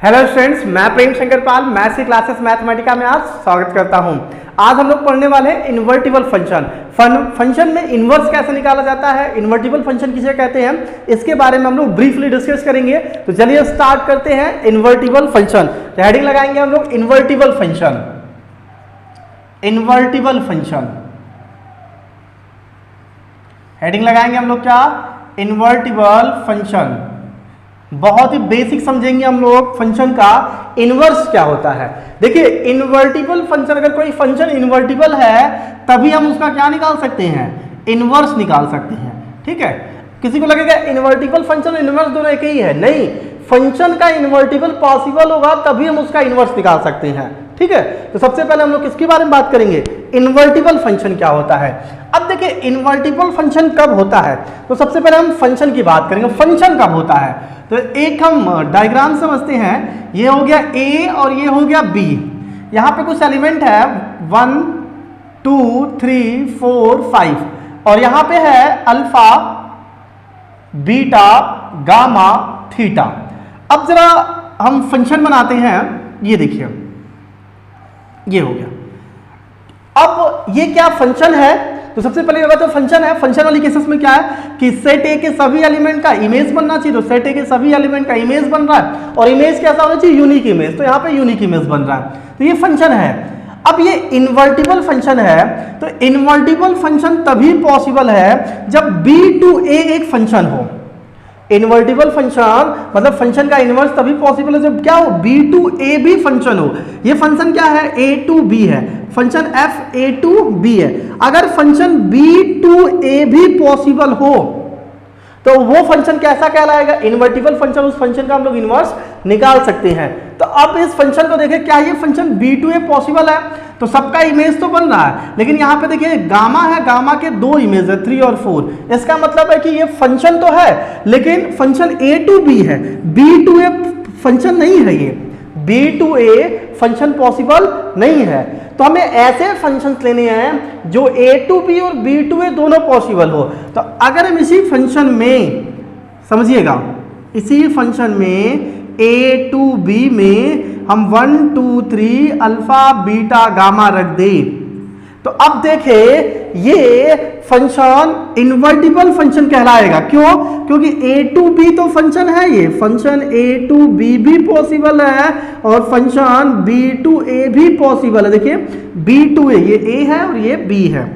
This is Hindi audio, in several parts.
हेलो स्टूडेंट्स, मैं प्रेम शंकर पाल मैथ्स की क्लासेस मैथमेटिका में आज स्वागत करता हूं। आज हम लोग पढ़ने वाले हैं इन्वर्टिबल फंक्शन। फंक्शन में इन्वर्स कैसे निकाला जाता है, इन्वर्टिबल फंक्शन किसे कहते हैं, इसके बारे में हम लोग ब्रीफली डिस्कस करेंगे। तो चलिए स्टार्ट करते हैं इन्वर्टिबल फंक्शन। तो हेडिंग लगाएंगे हम लोग invertible function. Invertible function heading लगाएंगे हम लोग क्या, इन्वर्टिबल फंक्शन। बहुत ही बेसिक समझेंगे हम लोग फंक्शन का इनवर्स क्या होता है। देखिए इन्वर्टिबल फंक्शन, अगर कोई फंक्शन इन्वर्टिबल है तभी हम उसका क्या निकाल सकते हैं, इनवर्स निकाल सकते हैं। ठीक है, किसी को लगेगा इन्वर्टिबल फंक्शन इनवर्स दोनों एक ही है, नहीं, फंक्शन का इन्वर्टिबल पॉसिबल होगा तभी हम उसका इनवर्स निकाल सकते हैं। ठीक है, तो सबसे पहले हम लोग किसके बारे में बात करेंगे, इन्वर्टिबल फंक्शन क्या होता है। अब देखिए इन्वर्टिबल फंक्शन कब होता है, तो सबसे पहले हम फंक्शन की बात करेंगे। फंक्शन कब होता है, तो एक हम डायग्राम समझते हैं। ये हो गया ए और ये हो गया बी। यहाँ पे कुछ एलिमेंट है 1 2 3 4 5 और यहाँ पे है अल्फा बीटा गामा थीटा। अब जरा हम फंक्शन बनाते हैं। ये देखिए ये हो गया। अब ये क्या फंक्शन है, तो सबसे पहले होगा तो फंक्शन है। फंक्शन वाली केसेस में क्या है कि सेट ए के सभी एलिमेंट का इमेज बनना चाहिए। तो सेट ए के सभी एलिमेंट का इमेज बन रहा है और इमेज कैसा होना चाहिए, यूनिक इमेज। तो यहाँ पे यूनिक इमेज बन रहा है, तो ये फंक्शन है। अब ये इन्वर्टिबल फंक्शन है, तो इन्वर्टिबल फंक्शन तभी पॉसिबल है जब बी टू ए एक फंक्शन हो। इन्वर्टिबल फंक्शन मतलब फंक्शन का इनवर्स तभी पॉसिबल है जब क्या हो, बी टू ए भी फंक्शन हो। ये फंक्शन क्या है, ए टू बी है, function f A to B है। अगर फंक्शन बी टू ए भी पॉसिबल हो तो वो फंक्शन कैसा कहलाएगा, इन्वर्टिबल फंक्शन। उस फंक्शन का हम लोग इनवर्स निकाल सकते हैं। तो अब इस फंक्शन को देखें, क्या ये function B to A possible है, तो सबका इमेज तो बन रहा है, लेकिन यहाँ पे देखिए गामा है, गामा के दो इमेज है 3 और 4। इसका मतलब है कि ये फंक्शन तो है लेकिन फंक्शन ए टू बी है, बी टू ए फंक्शन नहीं है। ये B to A function possible नहीं है। तो हमें ऐसे फंक्शंस लेने हैं जो ए टू बी और बी टू ए दोनों पॉसिबल हो। तो अगर हम इसी फंक्शन में, समझिएगा, इसी फंक्शन में ए टू बी में हम 1 2 3 अल्फा बीटा गामा रख दें, तो अब देखें ये फंक्शन इन्वर्टिबल फंक्शन कहलाएगा। क्यों, क्योंकि ए टू बी तो फंक्शन है, ये फंक्शन ए टू बी भी पॉसिबल है और फंक्शन बी टू ए भी पॉसिबल है। देखिए बी टू ए, ये ए है और ये बी है,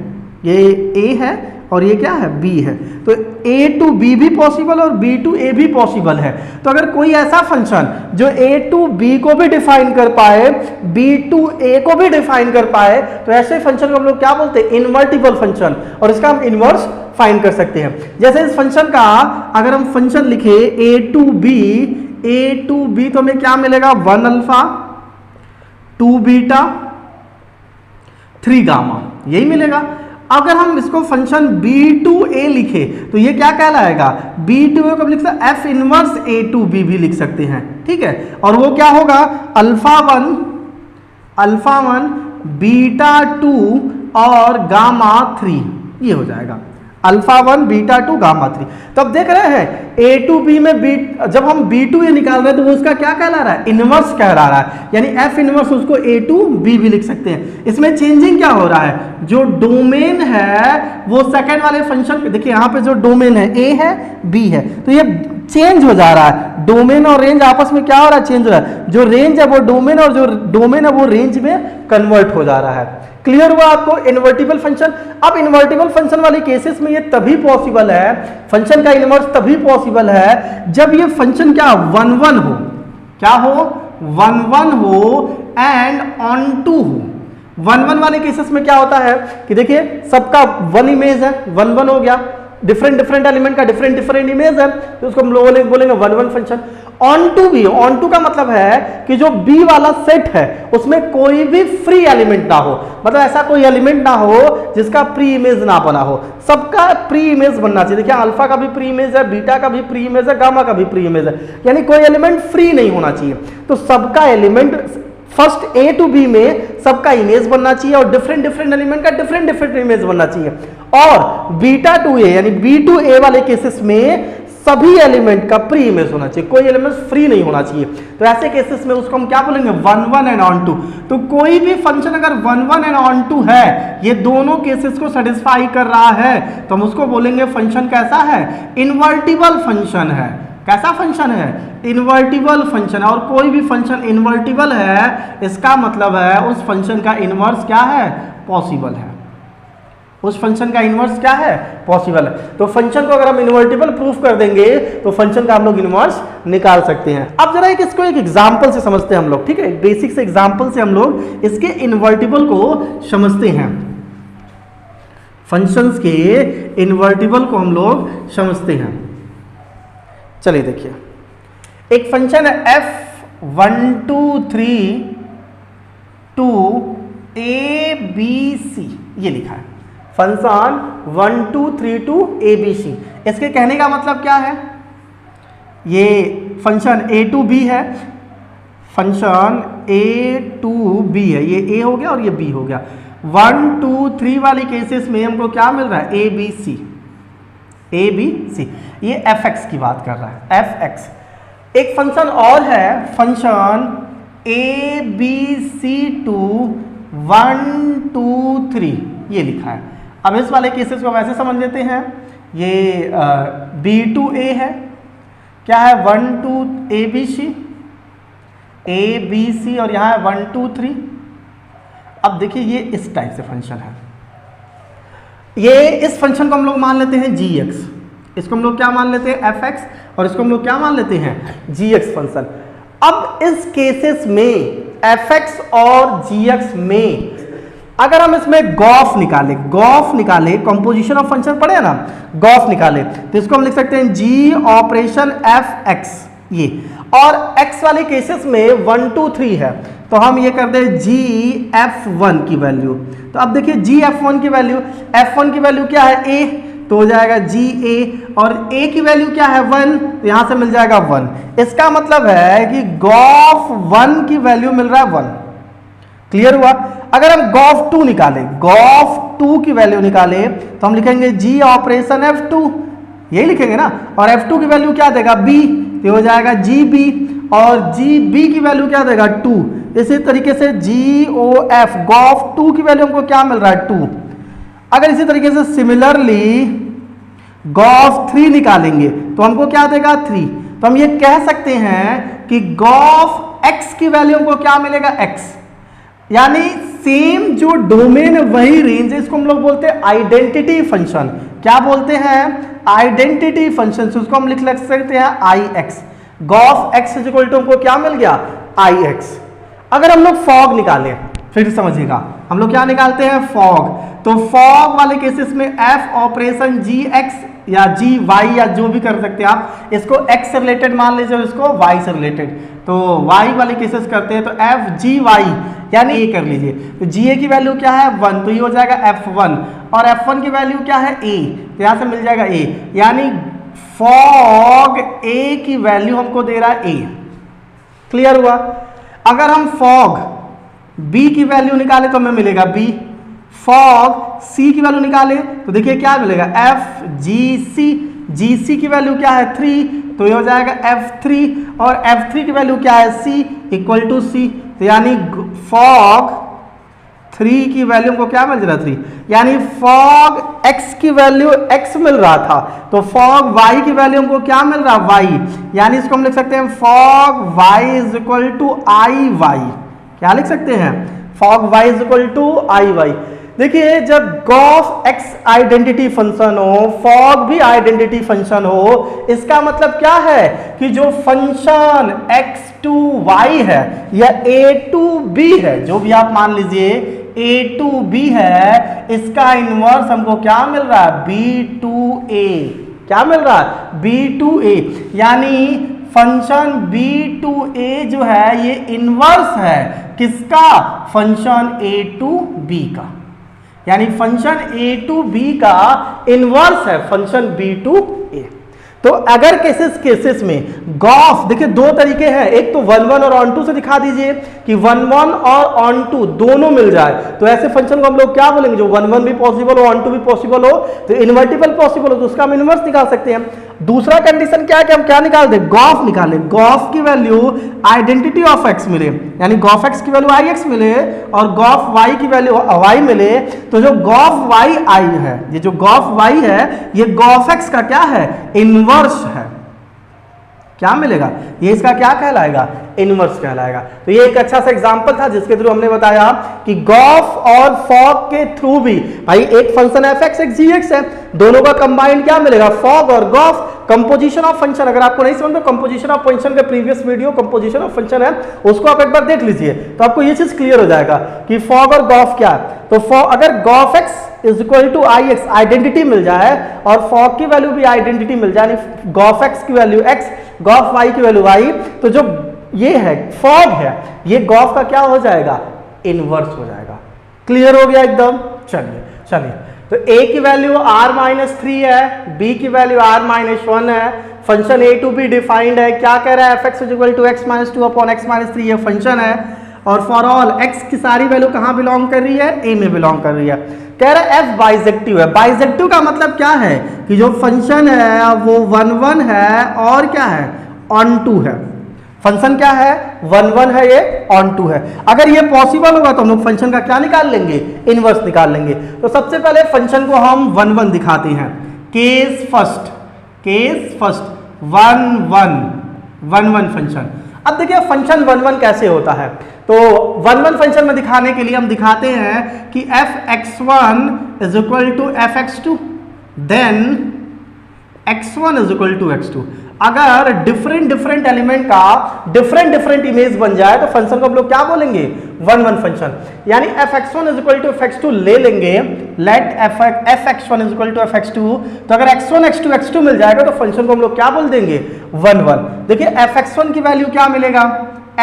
ये ए है और ये क्या है, बी है। तो ए टू बी भी पॉसिबल और बी टू ए भी पॉसिबल है। तो अगर कोई ऐसा फंक्शन जो ए टू बी को भी डिफाइन कर पाए, बी टू ए को भी डिफाइन कर पाए, तो ऐसे फंक्शन को हम लोग क्या बोलते हैं, इन्वर्टिबल फंक्शन। और इसका हम इनवर्स फाइंड कर सकते हैं। जैसे इस फंक्शन का अगर हम फंक्शन लिखे ए टू बी, तो हमें क्या मिलेगा, 1 अल्फा 2 बीटा 3 गामा, यही मिलेगा। अगर हम इसको फंक्शन बी टू ए लिखे तो ये क्या कहलाएगा, बी टू ए को लिख सकते f inverse A to B भी लिख सकते हैं। ठीक है, और वो क्या होगा, अल्फा 1 बीटा 2 और गामा 3, ये हो जाएगा अल्फा 1 बीटा 2 गामा 3। तो अब देख रहे हैं ए टू बी में बी, जब हम बी टू ए निकाल रहे हैं तो वो उसका क्या कहला रहा है, इनवर्स कहला रहा है, यानी एफ इनवर्स उसको ए टू बी भी लिख सकते हैं। इसमें चेंजिंग क्या हो रहा है, जो डोमेन है वो सेकंड वाले फंक्शन पे, देखिए यहाँ पे जो डोमेन है ए है बी है, तो ये चेंज हो जा रहा है। डोमेन और रेंज आपस में क्या हो रहा है, चेंज हो रहा है। जो रेंज है वो डोमेन और जो डोमेन है वो रेंज में कन्वर्ट हो जा रहा है। क्लियर हुआ आपको इन्वर्टिबल फंक्शन। अब इन्वर्टिबल फंक्शन वाली केसेस में ये तभी पॉसिबल है, फंक्शन का इनवर्स तभी पॉसिबल है जब ये फंक्शन क्या 1 1 हो, क्या हो, 1 1 हो एंड ऑन टू हो। 1 1 वाले केसेस में क्या होता है कि देखिए सबका 1 इमेज है, 1 1 हो गया, डिफरेंट एलिमेंट का डिफरेंट इमेज है, तो उसको हम लोग बोलेंगे 1 1 फंक्शन। ऑन टू भी, ऑन टू का मतलब है कि जो बी वाला सेट है उसमें कोई भी फ्री एलिमेंट ना हो, मतलब ऐसा कोई एलिमेंट ना हो जिसका प्री इमेज ना बना हो, सबका प्री इमेज बनना चाहिए। देखिए अल्फा का भी प्री इमेज है, बीटा का भी प्री इमेज है, गामा का भी प्री इमेज है, यानी कोई एलिमेंट फ्री नहीं होना चाहिए। तो सबका element first A to B में सबका इमेज बनना चाहिए और डिफरेंट एलिमेंट का डिफरेंट इमेज बनना चाहिए। और बीटा टू ए यानी बी टू ए वाले केसेस में सभी एलिमेंट का प्री इमेज होना चाहिए, कोई एलिमेंट फ्री नहीं होना चाहिए। तो ऐसे केसेस में उसको हम क्या बोलेंगे, 1 1 एंड ऑन टू। तो कोई भी फंक्शन अगर 1 1 एंड ऑन टू है, ये दोनों केसेस को सेटिस्फाई कर रहा है, तो हम उसको बोलेंगे फंक्शन कैसा है, इन्वर्टिबल फंक्शन है। कैसा फंक्शन है, इन्वर्टिबल फंक्शन है। और कोई भी फंक्शन इन्वर्टिबल है, इसका मतलब है उस फंक्शन का इनवर्स क्या है, पॉसिबल है। उस फंक्शन का इनवर्स क्या है, पॉसिबल है। तो फंक्शन को अगर हम इन्वर्टिबल प्रूफ कर देंगे तो फंक्शन का हम लोग इनवर्स निकाल सकते हैं। अब जरा इसको एक एग्जांपल से समझते हैं हम लोग, ठीक है, बेसिक से एग्जांपल से हम लोग इसके इन्वर्टिबल को समझते हैं। फंक्शंस के इन्वर्टिबल को हम लोग समझते हैं। चलिए देखिए, एक फंक्शन है f123 टू ABC, ये लिखा है फंक्शन 1 2 3 टू ABC। इसके कहने का मतलब क्या है, ये फंक्शन A टू B है, फंक्शन A टू B है, ये A हो गया और ये B हो गया। 1 2 3 वाली केसेस में हमको क्या मिल रहा है, ABC, ये fx की बात कर रहा है, fx। एक फंक्शन और है, फंक्शन ABC टू 1 2 3, ये लिखा है। अब इस वाले केसेस को वैसे समझ लेते हैं, ये B टू A है, क्या है 1 2 ABC और यहाँ है 1 2 3। अब देखिए ये इस टाइप से फंक्शन है, ये इस फंक्शन को हम लोग मान लेते हैं gx, इसको हम लोग क्या मान लेते हैं, fx, और इसको हम लोग क्या मान लेते हैं, gx फंक्शन। अब इस केसेस में fx और gx में अगर हम इसमें गॉफ निकाले, कंपोजिशन ऑफ फंक्शन पढ़े ना, गॉफ निकाले, तो इसको हम लिख सकते हैं g ऑपरेशन fx, ये। और x वाले केसेस में 1 2 3 है, तो हम ये कर दें g f1 की वैल्यू। तो अब देखिए g f1 की वैल्यू, f1 की वैल्यू क्या है, a, तो हो जाएगा g a, और a की वैल्यू क्या है 1, तो यहां से मिल जाएगा 1। इसका मतलब है कि गॉफ 1 की वैल्यू मिल रहा है 1। क्लियर हुआ। अगर हम गॉफ 2 निकालें, गॉफ 2 की वैल्यू निकाले, तो हम लिखेंगे g ऑपरेशन f2, यही लिखेंगे ना, और f2 की वैल्यू क्या देगा, b, तो हो जाएगा gb, और gb की वैल्यू क्या देगा 2। इसी तरीके से gof, गॉफ 2 की वैल्यू हमको क्या मिल रहा है 2। अगर इसी तरीके से सिमिलरली गॉफ 3 निकालेंगे तो हमको क्या देगा 3। तो हम ये कह सकते हैं कि गॉफ x की वैल्यू हमको क्या मिलेगा, x, यानी सेम जो डोमेन है वही रेंज है। इसको हम लोग बोलते हैं आइडेंटिटी फंक्शन। क्या बोलते हैं, आइडेंटिटी फंक्शन। उसको हम लिख सकते हैं ix, g of x equal to हमको क्या मिल गया, ix। अगर हम लोग फॉग निकालें, फिर समझिएगा, हम लोग क्या निकालते हैं, फॉग। तो फॉग वाले केसेस में f ऑपरेशन gx या gy, या जो भी कर सकते हैं आप, इसको x से रिलेटेड मान लीजिए और इसको y से रिलेटेड, तो y वाले केसेस करते हैं तो f gy, यानी a कर लीजिए। तो ga की वैल्यू क्या है 1, तो ये हो जाएगा f1, और f1 की वैल्यू क्या है a, तो यहां से मिल जाएगा a, यानी फॉग a की वैल्यू हमको दे रहा है a। क्लियर हुआ। अगर हम फॉग b की वैल्यू निकाले तो हमें मिलेगा b, फॉग c की वैल्यू निकाले तो देखिए क्या मिलेगा, gc की वैल्यू क्या है 3, तो ये हो जाएगा f3, और f3 की वैल्यू क्या है c इक्वल टू c, तो यानी फॉग 3 की वैल्यू को क्या मिल रहा 3, यानी फॉग x की वैल्यू x मिल रहा था, तो फॉग y की वैल्यू हमको क्या मिल रहा y, यानी इसको हम लिख सकते हैं f of y is equal to iy। क्या लिख सकते हैं, f of y is equal to iy। देखिए जब गॉफ x आइडेंटिटी फंक्शन हो, फॉग भी आइडेंटिटी फंक्शन हो, इसका मतलब क्या है कि जो फंक्शन x टू y है या a टू b है, जो भी आप मान लीजिए a टू b है, इसका इनवर्स हमको क्या मिल रहा है, b टू a। क्या मिल रहा है, b टू a, यानी फंक्शन b टू a जो है ये इनवर्स है किसका, फंक्शन a टू b का, यानी फंक्शन a टू b का इनवर्स है फंक्शन b टू a। तो अगर केसेस में गॉफ, देखिए दो तरीके हैं, एक तो 1 1 और ऑन टू से दिखा दीजिए कि 1 1 और ऑन टू दोनों मिल जाए, तो ऐसे फंक्शन को हम लोग क्या बोलेंगे, जो 1 1 भी पॉसिबल हो, ऑन टू भी पॉसिबल हो, तो इन्वर्टिबल पॉसिबल हो, तो उसका हम इनवर्स निकाल सकते हैं। दूसरा कंडीशन क्या है कि हम क्या निकाल दे, गॉफ निकाले, गॉफ की वैल्यू आइडेंटिटी ऑफ एक्स मिले, यानी गॉफ एक्स की वैल्यू आई एक्स मिले और गॉफ वाई की वैल्यू वाई मिले, तो जो गॉफ वाई आई है, ये जो गॉफ वाई है ये गॉफ एक्स का क्या है, इनवर्स है। क्या मिलेगा, ये इसका क्या कहलाएगा, इनवर्स कहलाएगा। तो ये एक अच्छा सा एग्जांपल था जिसके थ्रू हमने बताया कि गॉफ और फॉग के थ्रू भी, भाई एक फंक्शन एफ एक्स एक जी एक्स है, दोनों का कंबाइंड क्या मिलेगा, फॉग और गॉफ। कंपोजिशन ऑफ फंक्शन अगर आपको नहीं समझ, तो कंपोजिशन ऑफ फंक्शन के previous video composition of function है, उसको आप एक बार देख लीजिए तो आपको ये चीज क्लियर हो जाएगा कि फॉग और गॉफ क्या है। तो अगर gof x is equal to I x identity मिल जाए और फॉग की वैल्यू भी आइडेंटिटी मिल जाए, गॉफ एक्स की वैल्यू एक्स, गॉफ वाई की वैल्यू वाई, तो जो ये है फॉग है ये गॉफ का क्या हो जाएगा, इनवर्स हो जाएगा। क्लियर हो गया एकदम। चलिए चलिए, तो a की वैल्यू r-3 है, b की वैल्यू r-1 है, function a to B defined है, क्या कह रहा है, f(x = x-2/x-3) ये फंक्शन है और फॉर ऑल x की सारी वैल्यू कहाँ बिलोंग कर रही है, a में बिलोंग कर रही है। कह रहा है f बाइजेक्टिव है। बाइजेक्टिव का मतलब क्या है कि जो फंक्शन है वो 1 है और क्या है, ऑन टू है। फंक्शन क्या है, 1 है, ये ऑन टू है। अगर ये पॉसिबल होगा तो हम लोग फंक्शन का क्या निकाल लेंगे, इनवर्स निकाल लेंगे। तो सबसे पहले फंक्शन को हम 1 दिखाते हैं। Case first 1 function. अब देखिए फंक्शन 1 कैसे होता है, तो 1 फंक्शन में दिखाने के लिए हम दिखाते हैं कि f(x1) = f(x2), then x1 = x2। अगर डिफरेंट एलिमेंट का डिफरेंट इमेज बन जाए तो फंक्शन को हम लोग क्या बोलेंगे, 1 फंक्शन। यानी f(x1) = f(x2) ले लेंगे, लेट f(x1) = f(x2), तो अगर x1 x2 x2 मिल जाएगा तो फंक्शन को हम लोग क्या बोल देंगे, 1। देखिए f(x1) की वैल्यू क्या मिलेगा,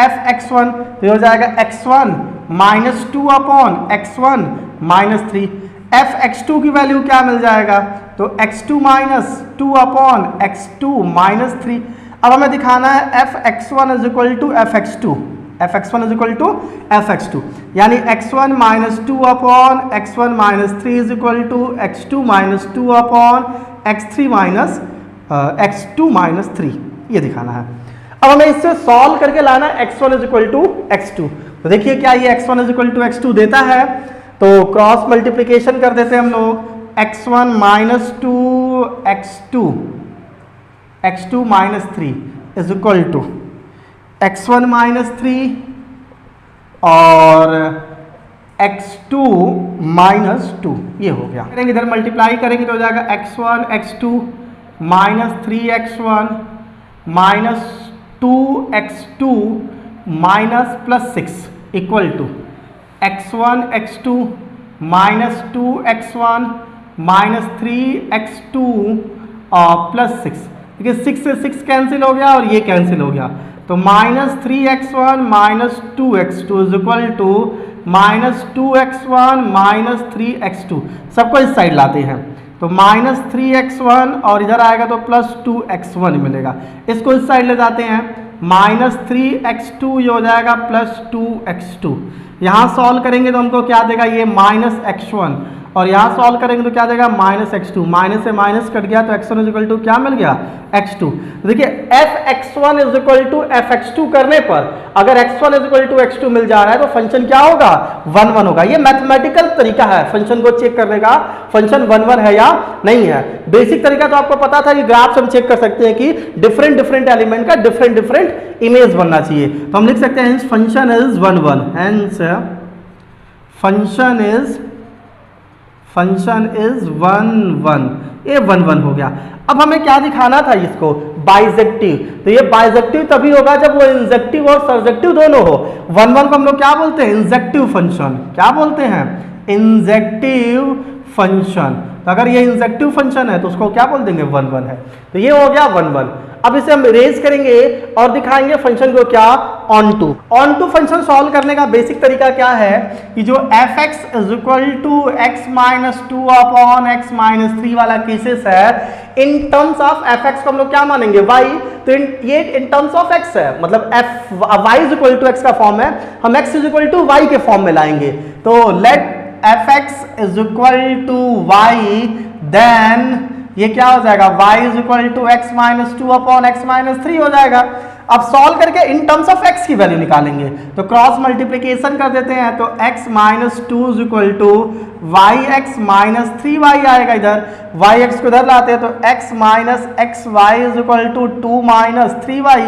f(x1) तो हो जाएगा x1 - 2/x1 - 3। f(x2) की वैल्यू क्या मिल जाएगा, तो x2 - 2/x2 - 3। अब हमें दिखाना है f(x1) = f(x2), f(x1) = f(x2), यानी x1 - 2/x1 - 3 = x2 - 2/x3 - x2 - 3, ये दिखाना है। अब हमें इससे सॉल्व करके लाना है x1 = x2। तो देखिए क्या ये x1 = x2 देता है, तो क्रॉस मल्टीप्लिकेशन कर देते हैं हम लोग, x1 - 2 x2 - 3 = x1 - 3 और x2 - 2, ये हो गया। करेंगे इधर मल्टीप्लाई करेंगे तो हो जाएगा x1 x2 - 3x1 - 2x2 +6 = x1 x2 - 2x1 - 3x2 +6। देखिए 6 से 6 कैंसिल हो गया और ये कैंसिल हो गया, तो -3x1 - 2x2 = -2x1 - 3x2। सबको इस साइड लाते हैं, तो -3x1 और इधर आएगा तो +2x1 मिलेगा। इसको इस साइड ले जाते हैं, -3x2 ये हो जाएगा +2x2। यहाँ सॉल्व करेंगे तो हमको क्या देगा, ये -x1, और यहाँ सॉल्व करेंगे तो क्या देगा, -x2। माइनस से माइनस कट गया तो x1 = क्या मिल गया, x2। देखिए f(x1) = f(x2) करने पर अगर x1 = x2 मिल जा रहा है तो फंक्शन क्या होगा, 1 होगा। ये मैथमेटिकल तरीका है फंक्शन को चेक करने का, फंक्शन 1 है या नहीं है। बेसिक तरीका तो आपको पता था कि ग्राफ से हम चेक कर सकते हैं कि डिफरेंट एलिमेंट का डिफरेंट इमेज बनना चाहिए। तो हम लिख सकते हैं function is 1, hence function is 1, ये 1 हो गया। अब हमें क्या दिखाना था इसको, बाइजेक्टिव। तो ये बाइजेक्टिव तभी होगा जब वो इंजेक्टिव और सर्जेक्टिव दोनों हो। 1 को हम लोग क्या बोलते हैं, इंजेक्टिव फंक्शन। क्या बोलते हैं, इंजेक्टिव फंक्शन। तो अगर ये इंजेक्टिव फंक्शन है तो उसको क्या बोल देंगे, 1 है। तो ये हो गया 1। अब इसे हम इरेज करेंगे और दिखाएंगे फंक्शन को क्या, ऑन टू फंक्शन सॉल्व करने का बेसिक तरीका क्या है कि जो f(x) = x - 2/x - 3 वाला केसेस है, इन टर्म्स ऑफ f(x) को हम लोग क्या मानेंगे, y। तो ये इन टर्म्स ऑफ x है, मतलब y = x का फॉर्म है, हम x = y के फॉर्म में लाएंगे। तो लेट f(x) = y, देन ये क्या हो जाएगा y is equal to x minus two upon x minus three हो जाएगा। अब सॉल्व करके इन टर्म्स ऑफ x की वैल्यू निकालेंगे, तो क्रॉस मल्टीप्लीकेशन कर देते हैं, तो x minus two is equal to y x minus three y आएगा इधर, वाई एक्स को इधर लाते हैं तो x minus x y is equal to two minus three y,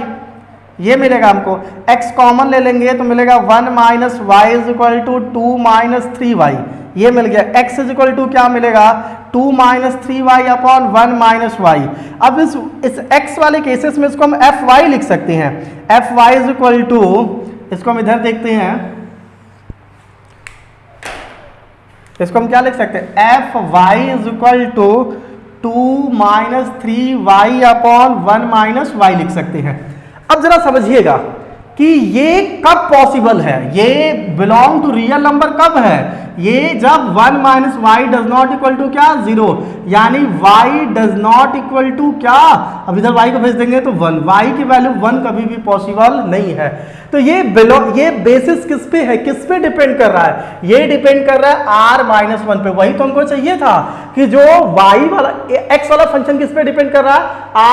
ये मिलेगा हमको। x कॉमन ले लेंगे तो मिलेगा one minus y is equal to two minus three y, ये मिल गया। x इज इक्वल टू क्या मिलेगा two minus three y upon one minus y. अब इस x वाले केसेस में इसको हम एफ वाई लिख सकते हैं, f y is equal to, इसको हम इधर देखते हैं, इसको हम क्या लिख सकते हैं f y is equal to two minus three y upon one minus y लिख सकते हैं। अब जरा समझिएगा कि ये कब पॉसिबल है, ये बिलोंग टू रियल नंबर कब है, ये जब one minus y does not equal to क्या जीरो, यानी y does not equal to क्या, अब इधर y को भेज देंगे तो वन, y की वैल्यू वन कभी भी पॉसिबल नहीं है। तो ये बेसिस किस पे है, किस पे डिपेंड कर रहा है, ये डिपेंड कर रहा है r माइनस वन पे। वही तो हमको चाहिए था कि जो y वाला x वाला फंक्शन किस पे डिपेंड कर रहा है,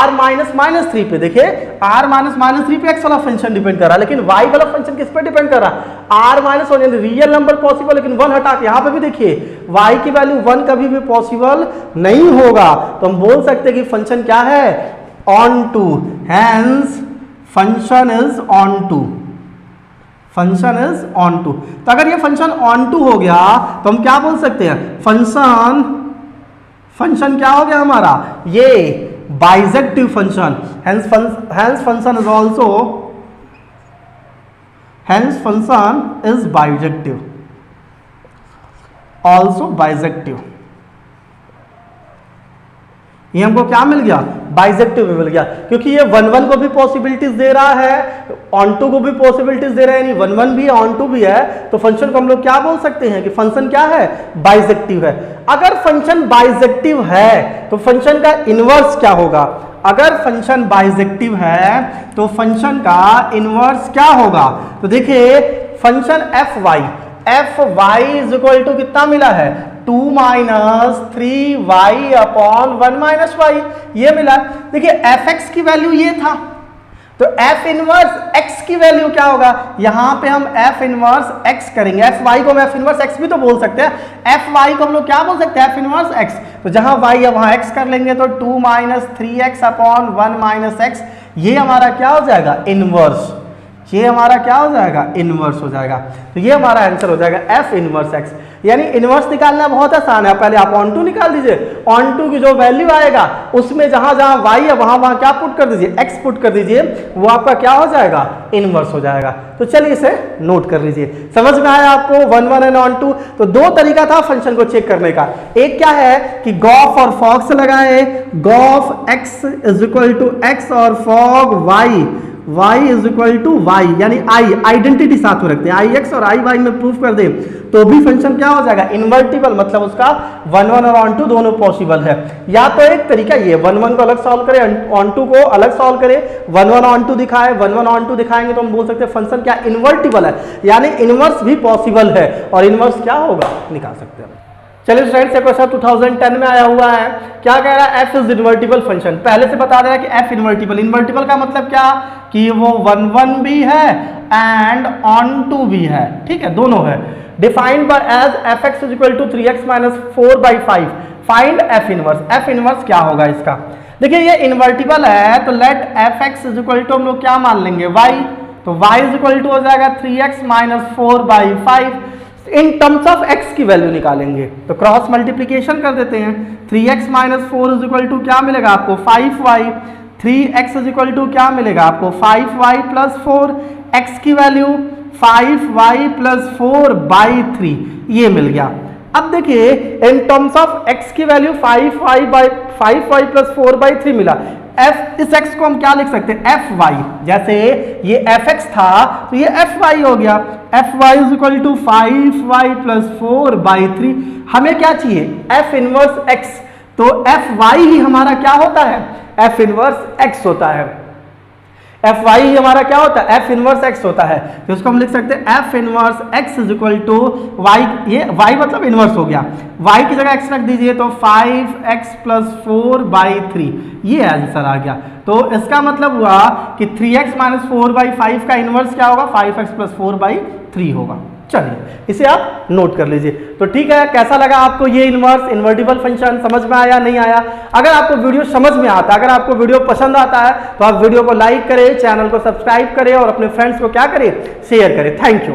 r माइनस थ्री पे। देखिए r माइनस थ्री पे x वाला फंक्शन डिपेंड कर रहा है, लेकिन y वाला फंक्शन किस पे डिपेंड कर रहा है, r माइनस वन, यानी रियल नंबर पॉसिबल, लेकिन वन हटा के यहाँ पे भी देखिए y की वैल्यू वन कभी भी पॉसिबल नहीं होगा। तो हम बोल सकते हैं कि फंक्शन क्या है onto, hence function is onto, function is onto. तो अगर ये फंक्शन ऑन टू हो गया तो हम क्या बोल सकते हैं, फंक्शन क्या हो गया हमारा, ये bijective function, hence function is also, hence function is bijective, also bijective. ये हमको क्या मिल गया, बाइजेक्टिव मिल गया, क्योंकि ये वन वन को भी पॉसिबिलिटीज दे रहा है, ऑन टू को भी पॉसिबिलिटीज दे रहा है, यानी वन वन भी है ऑन टू भी है, तो फंक्शन को हम लोग क्या बोल सकते हैं कि फंक्शन क्या है, बाइजेक्टिव है। अगर फंक्शन बाइजेक्टिव है तो फंक्शन का इनवर्स क्या होगा, अगर फंक्शन बाइजेक्टिव है तो फंक्शन का इनवर्स क्या होगा, तो देखिए function f y is equal to कितना मिला है, two minus three y upon one minus y, ये मिला। देखिए एफ एक्स की वैल्यू ये था, तो एफ इनवर्स एक्स की वैल्यू क्या होगा, यहां पे हम एफ इनवर्स एक्स करेंगे, एफ वाई को हम एफ इनवर्स एक्स भी तो बोल सकते हैं, एफ वाई को हम लोग क्या बोल सकते हैं, एफ इनवर्स एक्स। तो जहां वाई है वहां एक्स कर लेंगे, तो two minus three x upon one minus x, ये हमारा क्या हो जाएगा, इनवर्स, ये हमारा क्या हो जाएगा, इनवर्स हो जाएगा। तो ये हमारा आंसर हो जाएगा एफ इनवर्स एक्स। यानी इनवर्स निकालना बहुत आसान है, पहले आप ऑन टू निकाल दीजिए, ऑन टू की जो वैल्यू आएगा उसमें जहां जहां वाई है वहां क्या पुट कर दीजिए, एक्स पुट कर दीजिए, वो आपका क्या हो जाएगा, इनवर्स हो जाएगा। तो चलिए इसे नोट कर लीजिए, समझ में आया आपको one one and onto. तो दो तरीका था फंक्शन को चेक करने का, एक क्या है कि गॉफ और फॉग से लगाए, gof x is equal to x और fog y, y is equal to y, यानी आई आइडेंटिटी साथ में रखते हैं, आई एक्स और आई वाई में प्रूफ कर दे तो भी फंक्शन क्या हो जाएगा, इन्वर्टिबल, मतलब उसका वन वन और ऑन टू दोनों पॉसिबल है। या तो एक तरीका ये वन वन को अलग सॉल्व करे, ऑन टू को अलग सॉल्व करे, वन वन ऑन टू दिखाए, वन वन ऑन टू दिखाएंगे तो हम बोल सकते हैं फंक्शन क्या इन्वर्टिबल है, यानी इनवर्स भी पॉसिबल है, और इनवर्स क्या होगा निकाल सकते हैं। चलिए स्टूडेंट्स, क्वेश्चन 2010 में आया हुआ है, क्या कह रहा है, एफ इज इन्वर्टिबल फंक्शन। पहले से बता दे रहा है कि एफ इन्वर्टिबल, इन्वर्टिबल का मतलब क्या कि वो वन वन भी है एंड ऑन टू भी है, ठीक है, दोनों है। Defined by as f x is equal to 3x माइनस 4/5, find f inverse. F inverse क्या होगा इसका, देखिए ये इन्वर्टिबल है तो let f x is equal to हम लोग क्या मान लेंगे, y, तो y इज इक्वल टू हो जाएगा 3x माइनस 4/5। इन टर्म्स ऑफ x की वैल्यू निकालेंगे तो क्रॉस मल्टीप्लीकेशन कर देते हैं, 3x minus 4 is equal to क्या मिलेगा आपको 5y, 3x is equal to क्या मिलेगा आपको 5y प्लस 4, x की वैल्यू 5y प्लस 4/3, ये मिल गया। अब देखिए इन टर्म्स ऑफ x की वैल्यू 5y प्लस 4/3 मिला, f इस x को हम क्या लिख सकते हैं, fy, जैसे ये fx था तो ये fy हो गया, fy is equal to 5y plus 4/3। हमें क्या चाहिए, f इनवर्स x, तो fy ही हमारा क्या होता है, f इनवर्स x होता है। एफ वाई हमारा क्या होता है, एफ इनवर्स एक्स होता है, तो इसको हम लिख सकते हैं f inverse x is equal to y, ये वाई मतलब इनवर्स हो गया, वाई की जगह एक्स रख दीजिए तो 5x + 4/3, ये आंसर आ गया। तो इसका मतलब हुआ कि 3x - 4/5 का इनवर्स क्या होगा, 5x + 4/3 होगा। चलिए इसे आप नोट कर लीजिए। तो ठीक है, कैसा लगा आपको ये इनवर्स इन्वर्टिबल फंक्शन, समझ में आया नहीं आया? अगर आपको वीडियो समझ में आता है, अगर आपको वीडियो पसंद आता है तो आप वीडियो को लाइक करें, चैनल को सब्सक्राइब करें और अपने फ्रेंड्स को क्या करें, शेयर करें। Thank you.